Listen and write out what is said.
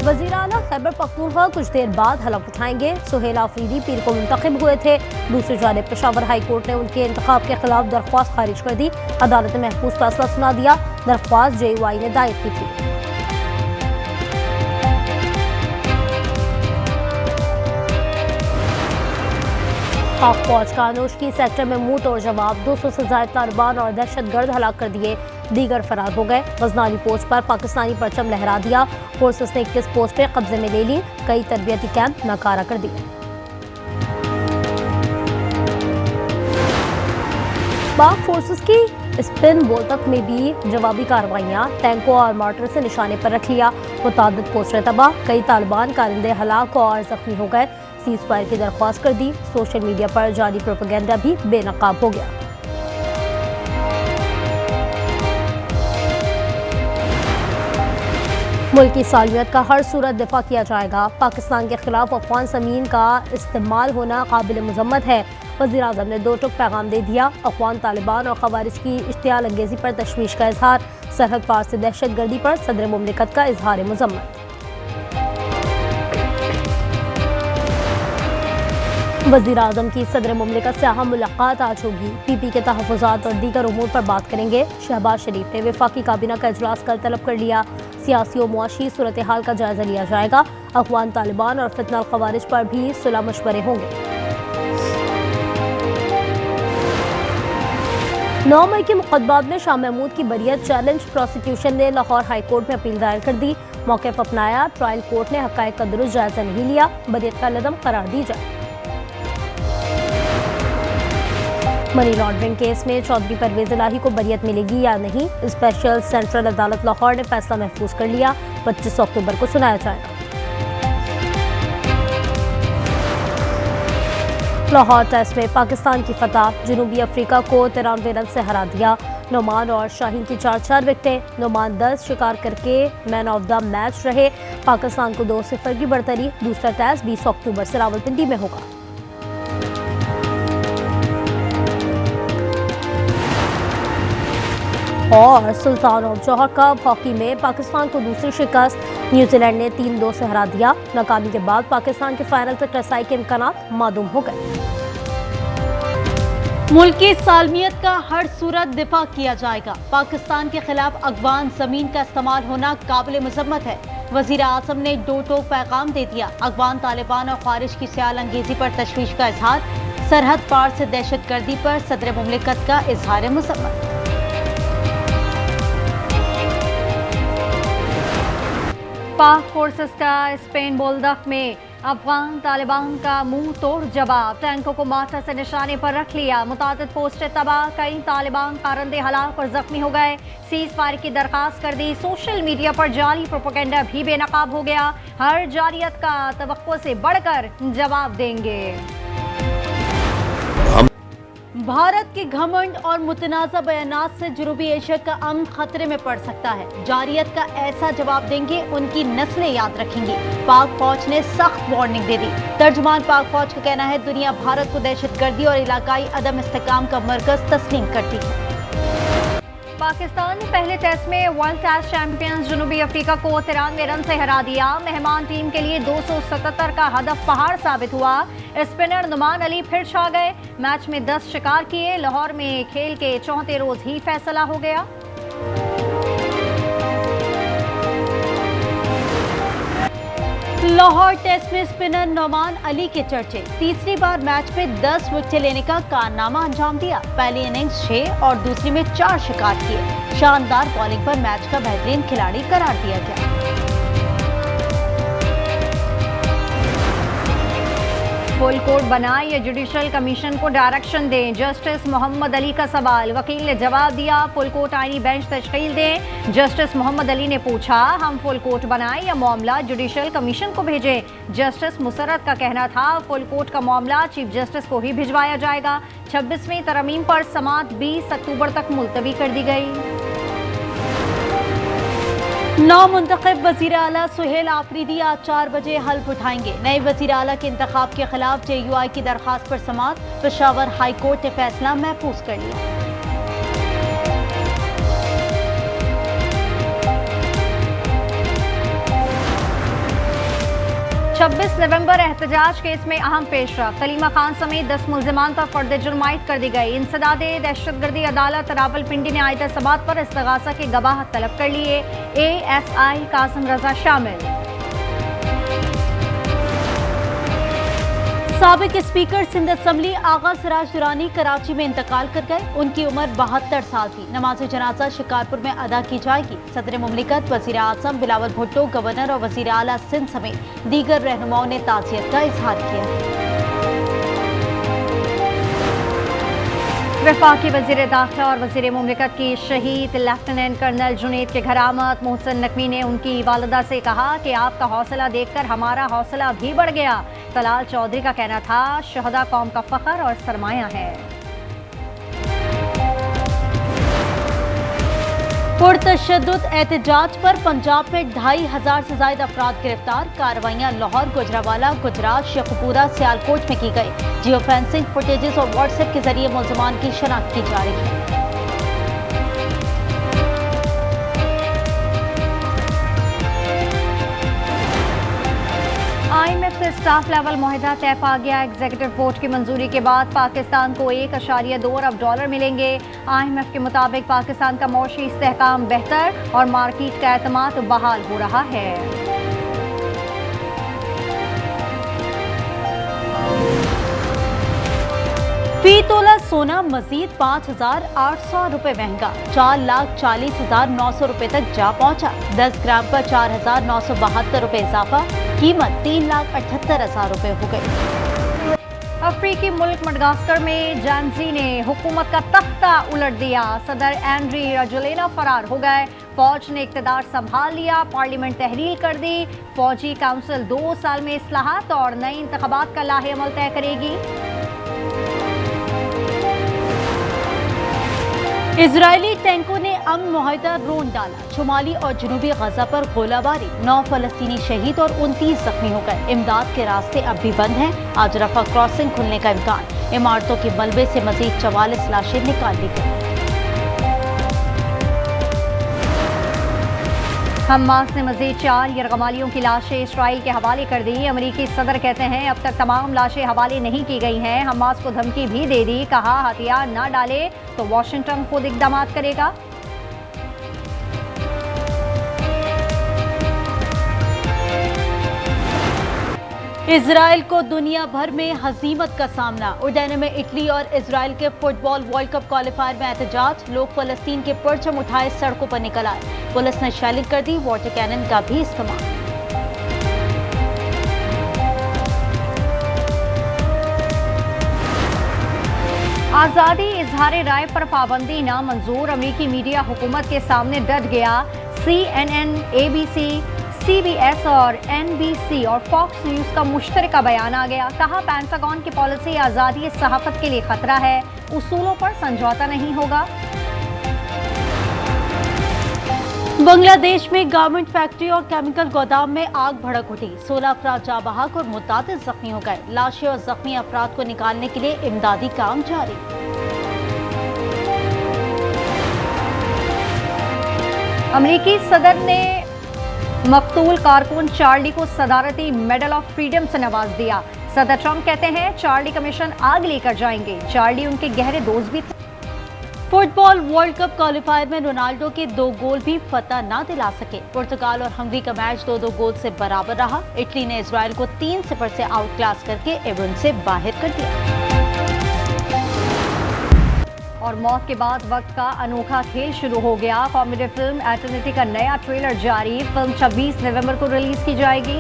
वज़ीर आला खैबर पख्तूनख्वा कुछ देर बाद हलफ उठाएंगे। सुहेल आफरीदी पीर को मुंतखब हुए थे। दूसरी जानिब पेशावर हाई कोर्ट ने उनके इंतखाब के खिलाफ दरख्वास्त खारिज कर दी। अदालत ने महफूज फैसला सुना दिया। दरख्वास्त JUI ने दायर की थी। पाक फौज का नोशकी सेक्टर में मुंह तोड़ जवाब। 200 से ज्यादा तालिबान और दहशतगर्द हलाक कर दिए, दीगर फरार हो गए। गजनावी पोस्ट पर पाकिस्तानी परचम लहरा दिया। फोर्सेस ने 21 पोस्ट पे कब्जे में ले ली। कई तरबियती कैंप नाकारा कर दिए। पाक फोर्सेस की स्पिन बोतक में भी जवाबी कार्रवाइयां। टैंकों और मोर्टर से निशाने पर रख लिया। मुतादिद पोस्टें तबाह। कई तालिबान कारिंदे हलाक और जख्मी हो गए। सीज फायर की दरख्वास्त कर दी। सोशल मीडिया पर जारी प्रोपेगेंडा भी बेनकाब हो गया। मुल्क की सालमियत का हर सूरत दिफा किया जाएगा। पाकिस्तान के खिलाफ अफगान ज़मीन का इस्तेमाल होना काबिल मजम्मत है। वज़ीर आज़म ने दो टुक पैगाम दे दिया। अफगान तालिबान और खवारिज की इश्तियाल अंगेजी पर तशवीश का इजहार। सरहद पार से दहशत गर्दी पर सदर मुमलिकत का इजहार मजम्मत। वज़ीर आज़म की सदर मुमलिकत से अहम मुलाकात आज होगी। PP के तहफ़्फ़ुज़ात और दीगर उमूर पर बात करेंगे। शहबाज शरीफ ने वफाकी काबीना का इजलास कर तलब कर लिया। सियासी और मुआशी सूरत हाल का जायजा लिया जाएगा। अफगान तालिबान और फितना खवारिज पर भी सुलह मशवरे होंगे। 9 मई के मुकदमात में शाह महमूद की बरियत चैलेंज प्रोसिक्यूशन ने लाहौर हाई कोर्ट में अपील दायर कर दी। मौक़िफ़ अपनाया। ट्रायल कोर्ट ने हक़ाइक़ का दुरुस्त जायजा नहीं लिया। बरियत का लदम करार दी जाए। मनी लॉन्ड्रिंग केस में चौधरी परवेज इलाही को बरियत मिलेगी या नहीं, स्पेशल सेंट्रल अदालत लाहौर ने फैसला महफूज कर लिया। 25 अक्टूबर को सुनाया जाएगा। लाहौर टेस्ट में पाकिस्तान की फतह। जनूबी अफ्रीका को 93 रन से हरा दिया। नोमान और शाहीन की 4-4 विकेटें। नोमान 10 शिकार करके मैन ऑफ द मैच रहे। पाकिस्तान को 2-0 की बढ़तरी। दूसरा टेस्ट 20 अक्टूबर से रावलपिंडी में होगा। और सुल्तान ऑफ जौहर कप हॉकी में पाकिस्तान को दूसरी शिकस्त। न्यूजीलैंड ने 3-2 से हरा दिया। नाकामी के बाद पाकिस्तान के फाइनल तक रसाई के इम्कानात मादूम हो गए। मुल्क की सालमियत का हर सूरत दिफा किया जाएगा। पाकिस्तान के खिलाफ अफगान जमीन का इस्तेमाल होना काबिल मजम्मत है। वज़ीर आज़म ने दो टोक पैगाम दे दिया। अफगान तालिबान और खारिज की सियाल अंगेजी पर तशवीश का इजहार। सरहद पार से दहशत गर्दी पर सदर मुमलिकत का इजहार मजम्मत। पाक फोर्सेस का स्पेन बोल्दख में अफगान तालिबान का मुंह तोड़ जवाब। टैंकों को मोर्टर से निशाने पर रख लिया। मुतादिद पोस्टें तबाह। कई तालिबान कारंदे हलाक और जख्मी हो गए। सीज फायर की दरखास्त कर दी। सोशल मीडिया पर जारी प्रोपेगेंडा भी बेनकाब हो गया। हर जारियत का तवक्को से बढ़कर जवाब देंगे। भारत के घमंड और मुतनाज़ा बयानात से जनूबी एशिया का अमन खतरे में पड़ सकता है। जारियत का ऐसा जवाब देंगे, उनकी नस्लें याद रखेंगी। पाक फौज ने सख्त वार्निंग दे दी। तर्जुमान पाक फौज का कहना है, दुनिया भारत को दहशतगर्दी और इलाकाई अदम इस्तेकाम का मरकज तस्लीम करती है। पाकिस्तान ने पहले टेस्ट में वर्ल्ड टेस्ट चैंपियंस जनूबी अफ्रीका को 93 रन से हरा दिया। मेहमान टीम के लिए 277 का हदफ पहाड़ साबित हुआ। स्पिनर नुमान अली फिर छा गए। मैच में 10 शिकार किए। लाहौर में खेल के चौथे रोज ही फैसला हो गया। लाहौर टेस्ट में स्पिनर नोमान अली के चर्चे। तीसरी बार मैच में 10 विकेट लेने का कारनामा अंजाम दिया। पहली इनिंग्स 6 और दूसरी में 4 शिकार किए। शानदार बॉलिंग पर मैच का बेहतरीन खिलाड़ी करार दिया गया। फुल कोर्ट बनाए या जुडिशल कमीशन को डायरेक्शन दें, जस्टिस मोहम्मद अली का सवाल। वकील ने जवाब दिया, फुल कोर्ट आईनी बेंच तश्कील दें। जस्टिस मोहम्मद अली ने पूछा, हम फुल कोर्ट बनाएं या मामला जुडिशल कमीशन को भेजें। जस्टिस मुसरत का कहना था, फुल कोर्ट का मामला चीफ जस्टिस को ही भिजवाया जाएगा। 26वीं तरमीम पर समाअत 20 अक्टूबर तक मुलतवी कर दी गई। नौमुंतखब वज़ीर आला सुहेल आफरीदी आज 4 बजे हल्फ उठाएंगे। नए वज़ीर आला के इंतखाब के खिलाफ JUI की दरखास्त पर समाअत। पेशावर हाई कोर्ट ने फैसला महफूज कर लिया। 26 नवंबर एहतजाज केस में अहम पेशरफ। सलीमा खान समेत 10 मुल्जिमान पर फर्द जुर्म आयद कर दी गई। इंसदादे दहशतगर्दी अदालत रावलपिंडी ने आयदा सबात पर इस्तगासा के गवाह तलब कर लिए। ASI कासिम रजा शामिल। साबिक स्पीकर सिंध असम्बली आगा सिराज दुरानी कराची में इंतकाल कर गए। उनकी उम्र 72 साल थी। नमाज जनाजा शिकारपुर में अदा की जाएगी। सदर मुमलिकत, वजीर आजम बिलावल भुट्टो, गवर्नर और वजीर आला सिंध समेत दीगर रहनुमाओं ने ताज़ियत का इजहार किया। वफाकी वजीर दाखिला और वजीर मुमलिकत की शहीद लेफ्टिनेंट कर्नल जुनेद के घर आमद। मोहसिन नकवी ने उनकी वालिदा से कहा कि आपका हौसला देखकर हमारा हौसला भी बढ़ गया। तलाल चौधरी का कहना था, शहदा कौम का फख्र और सरमाया है। पुरतशद्दुद एहतजाज पर पंजाब में 2500 से ज्यादा अफराद गिरफ्तार। कार्रवाइयां लाहौर, गुजरावाला, गुजरात, शेखपुरा, सियालकोट में की गई। जियो फेंसिंग फुटेजेस और व्हाट्सएप के जरिए मुल्जिमान की शनाख्त की जा रही है। IMF से स्टाफ लेवल मुआहदा तय पा गया। एग्जीक्यूटिव बोर्ड की मंजूरी के बाद पाकिस्तान को $1.2 अरब मिलेंगे। IMF के मुताबिक पाकिस्तान का मौशी इस्तेहकाम बेहतर और मार्केट का एतमाद बहाल हो रहा है। फी तोला सोना मजीद 5,800 रुपए महंगा, 4,40,900 रुपए तक जा पहुंचा। 10 ग्राम पर 4,972 रुपए इजाफा, कीमत 3,78,000 रुपए हो गई। अफ्रीकी मुल्क मडगास्कर में जानजी ने हुकूमत का तख्ता उलट दिया। सदर एंड्री राजोलेना फरार हो गए। फौज ने इक़्तिदार संभाल लिया। पार्लियामेंट तहरील कर दी। फौजी काउंसिल 2 साल में इस्लाहात और नए इंतखाबात का लाहे-अमल तय करेगी। इजरायली टैंकों ने अमन मुआहदा रोन डाला। शुमाली और जनूबी गजा पर गोलाबारी, 9 फलस्तीनी शहीद और 29 जख्मी हो गए। इमदाद के रास्ते अब भी बंद हैं। आज रफा क्रॉसिंग खुलने का इम्कान। इमारतों के मलबे से मजीद 44 लाशें निकाल ली गई। हमास ने मजीद 4 यरगमालियों की लाशें इसराइल के हवाले कर दी। अमरीकी सदर कहते हैं अब तक तमाम लाशें हवाले नहीं की गई हैं। हमास को धमकी भी दे दी। कहा हथियार न डाले तो वाशिंगटन खुद इक़दाम करेगा। इजराइल को दुनिया भर में हजीमत का सामना। उर्दैन में इटली और इजराइल के फुटबॉल वर्ल्ड कप क्वालिफायर में एहतजाज। लोग फलस्तीन के परचम उठाए सड़कों पर निकल आए। पुलिस ने शेलिंग कर दी। वाटर कैनन का भी इस्तेमाल। आज़ादी इजहार राय पर पाबंदी नामंजूर। अमेरिकी मीडिया हुकूमत के सामने डट गया। CNN, ABC, CBS और NBC और फॉक्स न्यूज का मुश्तरका बयान आ गया। कहा पेंटागन की पॉलिसी आज़ादी सहाफत के लिए खतरा है। उसूलों पर समझौता नहीं होगा। बांग्लादेश में गारमेंट फैक्ट्री और केमिकल गोदाम में आग भड़क उठी। 16 अफराद जाँ बहक और मुतादिद जख्मी हो गए। लाशें और जख्मी अफराद को निकालने के लिए इमदादी काम जारी। अमेरिकी सदर ने मकतूल कारकुन चार्ली को सदारती मेडल ऑफ फ्रीडम से नवाज दिया। सदर ट्रंप कहते हैं चार्ली कमीशन आग लेकर जाएंगे। चार्ली उनके गहरे दोस्त भी थे। फुटबॉल वर्ल्ड कप क्वालिफायर में रोनाल्डो के 2 गोल भी फतह ना दिला सके। पुर्तगाल और हंगरी का मैच 2-2 गोल से बराबर रहा। इटली ने इजराइल को 3-0 से आउट क्लास करके एवरेन से बाहर कर दिया। और मौत के बाद वक्त का अनोखा खेल शुरू हो गया। कॉमेडी फिल्म एटर्निटी का नया ट्रेलर जारी। फिल्म 26 नवंबर को रिलीज की जाएगी।